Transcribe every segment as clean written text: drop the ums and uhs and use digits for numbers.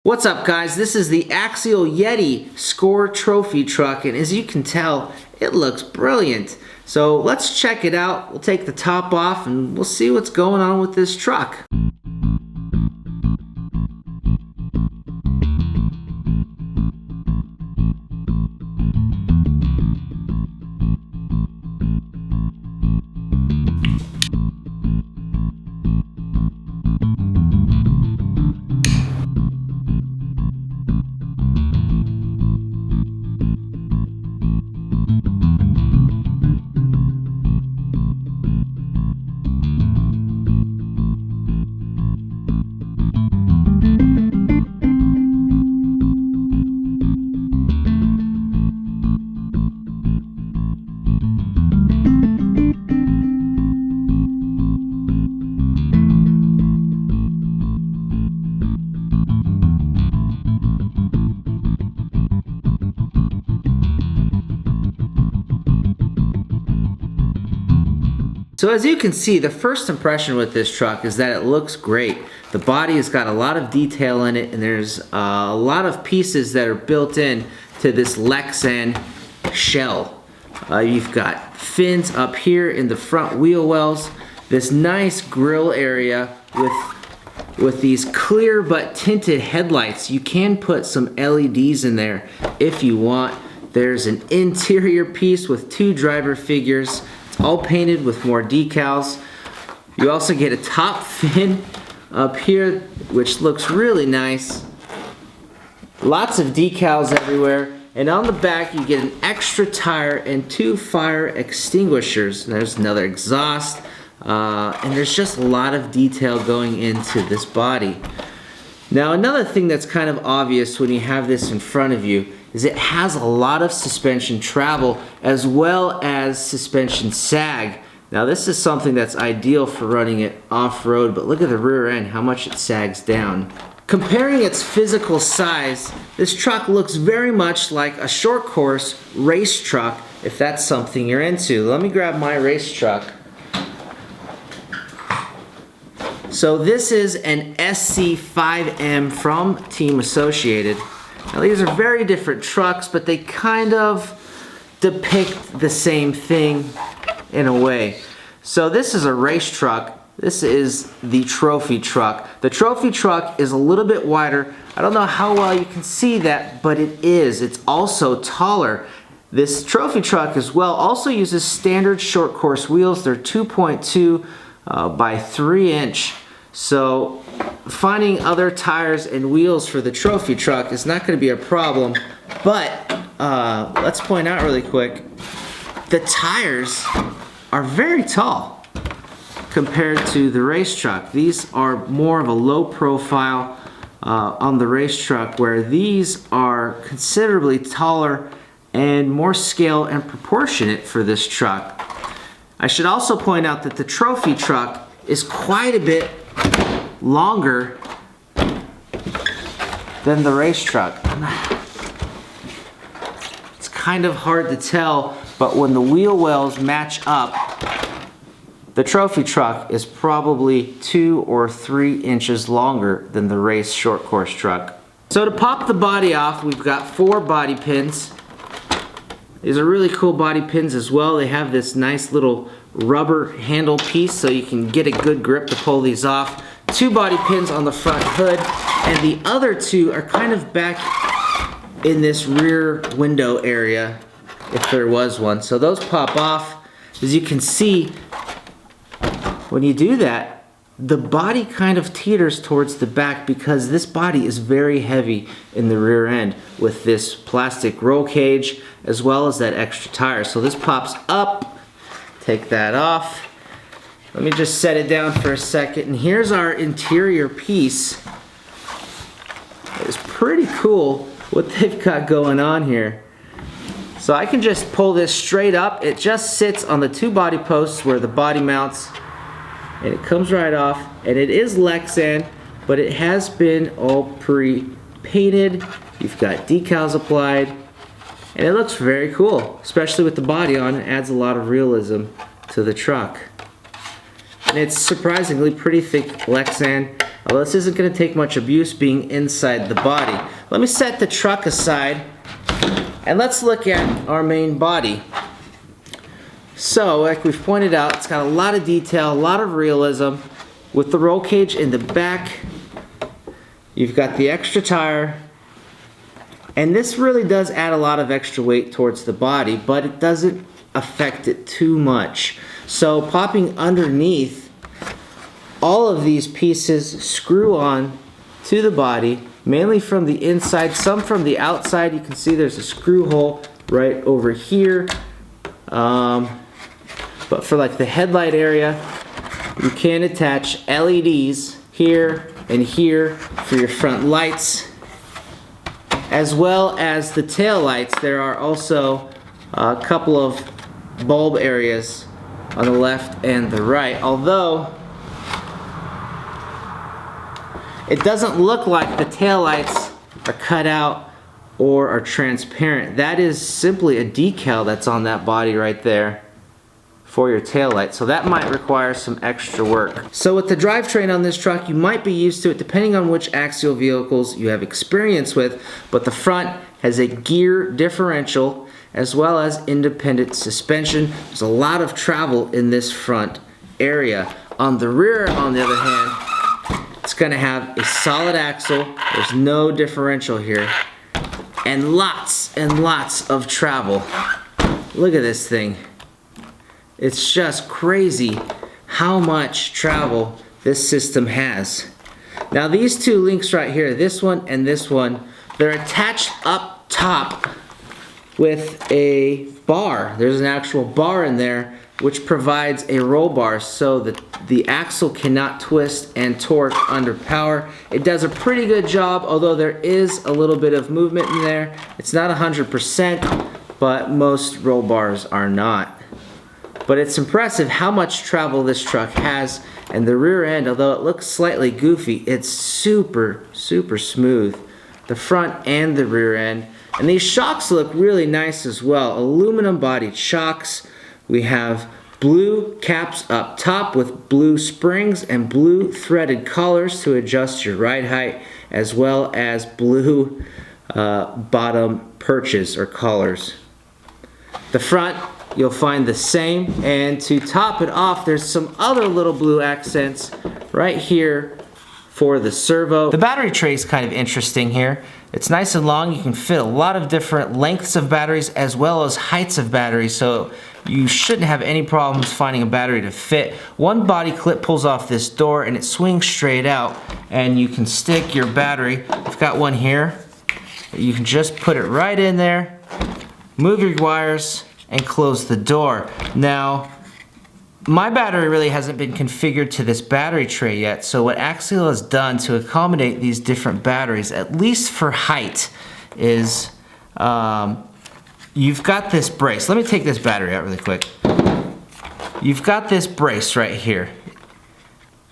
What's up, guys? This is the Axial Yeti Score Trophy truck, and as you can tell, it looks brilliant. So let's check it out. We'll take the top off and we'll see what's going on with this truck. So as you can see, the first impression with this truck is that it looks great. The body has got a lot of detail in it, and there's a lot of pieces that are built in to this Lexan shell. You've got fins up here in the front wheel wells, this nice grill area with these clear but tinted headlights. You can put some LEDs in there if you want. There's an interior piece with two driver figures. All painted with more decals. You also get a top fin up here, which looks really nice. Lots of decals everywhere. And on the back, you get an extra tire and two fire extinguishers. There's another exhaust. And there's just a lot of detail going into this body. Now, another thing that's kind of obvious when you have this in front of you is it has a lot of suspension travel as well as suspension sag. Now, this is something that's ideal for running it off-road, but look at the rear end, how much it sags down. Comparing its physical size, this truck looks very much like a short course race truck, if that's something you're into. Let me grab my race truck. So this is an SC5M from Team Associated. Now, these are very different trucks, but they kind of depict the same thing in a way. So this is a race truck. This is the trophy truck. The trophy truck is a little bit wider. I don't know how well you can see that, but it is. It's also taller. This trophy truck as well also uses standard short course wheels. They're 2.2 by 3 inch. So finding other tires and wheels for the trophy truck is not going to be a problem, but let's point out really quick, the tires are very tall compared to the race truck. These are more of a low profile on the race truck, where these are considerably taller and more scale and proportionate for this truck. I should also point out that the trophy truck is quite a bit longer than the race truck. It's kind of hard to tell, but when the wheel wells match up, the trophy truck is probably 2 or 3 inches longer than the race short course truck. So to pop the body off, we've got 4 body pins. These are really cool body pins as well. They have this nice little rubber handle piece so you can get a good grip to pull these off. 2 body pins on the front hood, and the other 2 are kind of back in this rear window area, if there was one. So those pop off. As you can see, when you do that, the body kind of teeters towards the back because this body is very heavy in the rear end with this plastic roll cage as well as that extra tire. So this pops up, take that off. Let me just set it down for a second, and here's our interior piece. It's pretty cool what they've got going on here. So I can just pull this straight up. It just sits on the 2 body posts where the body mounts, and it comes right off. And it is Lexan, but it has been all pre-painted. You've got decals applied, and it looks very cool, especially with the body on. It adds a lot of realism to the truck. And it's surprisingly pretty thick Lexan. Although this isn't going to take much abuse being inside the body. Let me set the truck aside and let's look at our main body. So, like we've pointed out, it's got a lot of detail, a lot of realism. With the roll cage in the back, you've got the extra tire, and this really does add a lot of extra weight towards the body, but it doesn't affect it too much. So popping underneath, all of these pieces screw on to the body, mainly from the inside, some from the outside. You can see there's a screw hole right over here. But for like the headlight area, you can attach LEDs here and here for your front lights, as well as the tail lights. There are also a couple of bulb areas on the left and the right, although it doesn't look like the tail lights are cut out or are transparent. That is simply a decal that's on that body right there for your tail light, so that might require some extra work. So with the drivetrain on this truck, you might be used to it depending on which Axial vehicles you have experience with, but the front has a gear differential as well as independent suspension. There's a lot of travel in this front area. On the rear, on the other hand, it's going to have a solid axle. There's no differential here, and lots of travel. Look at this thing. It's just crazy how much travel this system has. Now these two links right here, this one and this one, they're attached up top with a bar. There's an actual bar in there which provides a roll bar so that the axle cannot twist and torque under power. It does a pretty good job, although there is a little bit of movement in there. It's not 100%, but most roll bars are not. But it's impressive how much travel this truck has, and the rear end, although it looks slightly goofy, it's super smooth. The front and the rear end. And these shocks look really nice as well. Aluminum bodied shocks. We have blue caps up top with blue springs and blue threaded collars to adjust your ride height, as well as blue bottom perches or collars. The front, you'll find the same, and to top it off, there's some other little blue accents right here for the servo. The battery tray is kind of interesting here. It's nice and long. You can fit a lot of different lengths of batteries as well as heights of batteries, so you shouldn't have any problems finding a battery to fit. One body clip pulls off this door and it swings straight out, and you can stick your battery. I've got one here. You can just put it right in there, move your wires, and close the door. Now, my battery really hasn't been configured to this battery tray yet, so what Axial has done to accommodate these different batteries, at least for height, is you've got this brace. Let me take this battery out really quick. You've got this brace right here.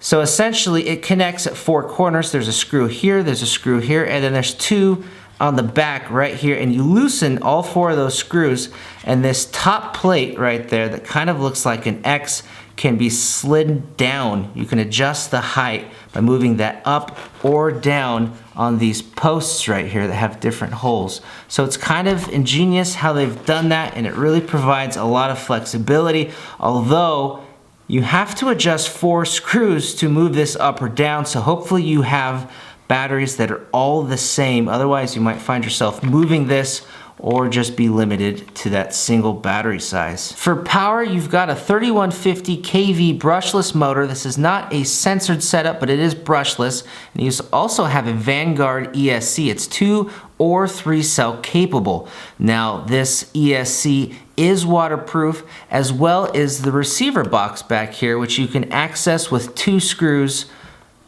So essentially it connects at four corners. There's a screw here, there's a screw here, and then there's two on the back right here, and you loosen all four of those screws, and this top plate right there that kind of looks like an X can be slid down. You can adjust the height by moving that up or down on these posts right here that have different holes. So it's kind of ingenious how they've done that, and it really provides a lot of flexibility, although you have to adjust four screws to move this up or down, so hopefully you have batteries that are all the same. Otherwise, you might find yourself moving this or just be limited to that single battery size. For power, you've got a 3150 kV brushless motor. This is not a sensored setup, but it is brushless. And you also have a Vanguard ESC. It's 2 or 3 cell capable. Now, this ESC is waterproof, as well as the receiver box back here, which you can access with 2 screws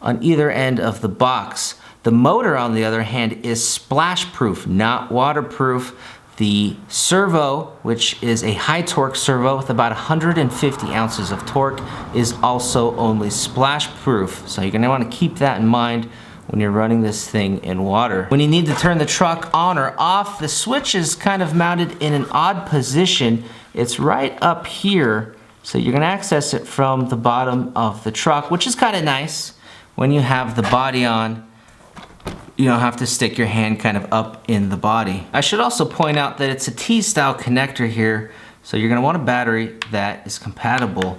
on either end of the box. The motor, on the other hand, is splash proof, not waterproof. The servo, which is a high torque servo with about 150 ounces of torque, is also only splash proof. So you're gonna wanna keep that in mind when you're running this thing in water. When you need to turn the truck on or off, the switch is kind of mounted in an odd position. It's right up here, so you're gonna access it from the bottom of the truck, which is kind of nice. when you have the body on, you don't have to stick your hand kind of up in the body. I should also point out that it's a T-style connector here, so you're going to want a battery that is compatible.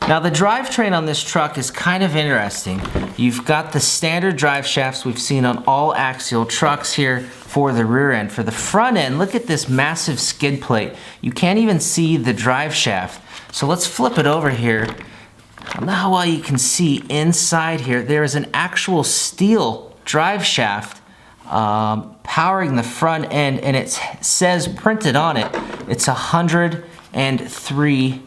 Now the drivetrain on this truck is kind of interesting. You've got the standard drive shafts we've seen on all Axial trucks here for the rear end. For the front end, look at this massive skid plate. You can't even see the drive shaft. So let's flip it over here. I don't know how well you can see inside here. There is an actual steel drive shaft powering the front end, and it says printed on it, it's 103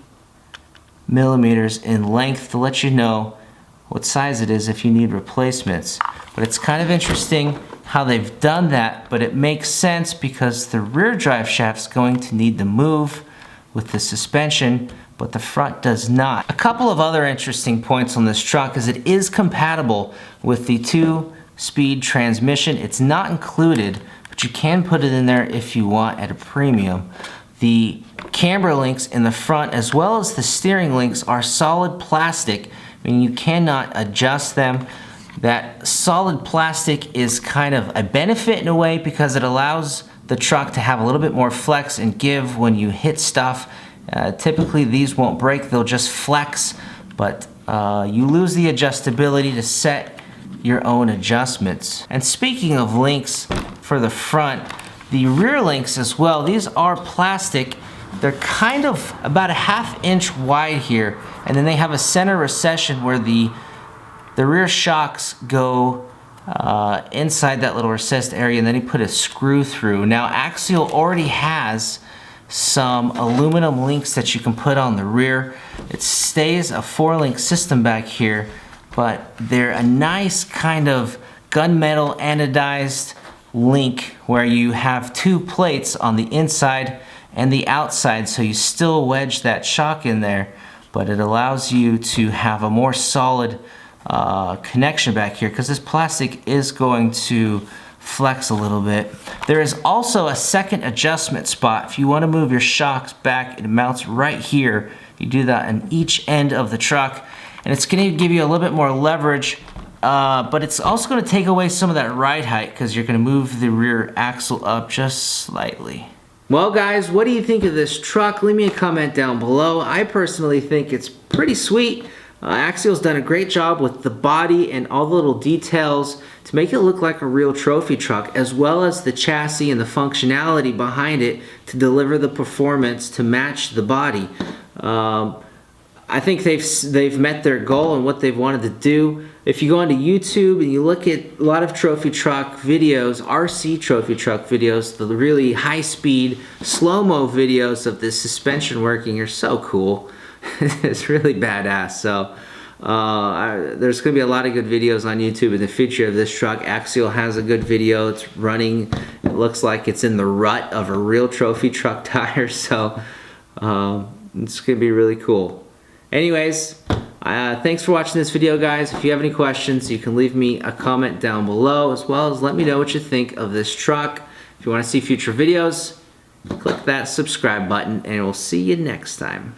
millimeters in length to let you know what size it is if you need replacements. But it's kind of interesting how they've done that, but it makes sense because the rear drive shaft's going to need to move with the suspension, but the front does not. A couple of other interesting points on this truck is it is compatible with the 2-speed transmission. It's not included, but you can put it in there if you want at a premium. The camber links in the front as well as the steering links are solid plastic, meaning you cannot adjust them. That solid plastic is kind of a benefit in a way because it allows the truck to have a little bit more flex and give when you hit stuff. Typically these won't break, they'll just flex, but you lose the adjustability to set your own adjustments. And speaking of links for the front, the rear links as well, these are plastic. They're kind of about a ½ inch wide here, and then they have a center recession where the rear shocks go inside that little recessed area, and then you put a screw through. Now Axial already has some aluminum links that you can put on the rear. It stays a 4-link system back here, but they're a nice kind of gunmetal anodized link where you have 2 plates on the inside and the outside, so you still wedge that shock in there, but it allows you to have a more solid connection back here because this plastic is going to flex a little bit. There is also a second adjustment spot. If you want to move your shocks back, it mounts right here. You do that on each end of the truck, and it's going to give you a little bit more leverage, but it's also going to take away some of that ride height because you're going to move the rear axle up just slightly. Well guys, what do you think of this truck? Leave me a comment down below. I personally think it's pretty sweet. Axial's done a great job with the body and all the little details to make it look like a real trophy truck, as well as the chassis and the functionality behind it to deliver the performance to match the body. I think they've met their goal and what they've wanted to do. If you go onto YouTube and you look at a lot of trophy truck videos, RC trophy truck videos, the really high-speed, slow-mo videos of the suspension working are so cool. It's really badass. So there's going to be a lot of good videos on YouTube in the future of this truck. Axial has a good video. It's running. It looks like it's in the rut of a real trophy truck tire. So it's going to be really cool. Anyways, thanks for watching this video, guys. If you have any questions, you can leave me a comment down below, as well as let me know what you think of this truck. If you want to see future videos, click that subscribe button, and we'll see you next time.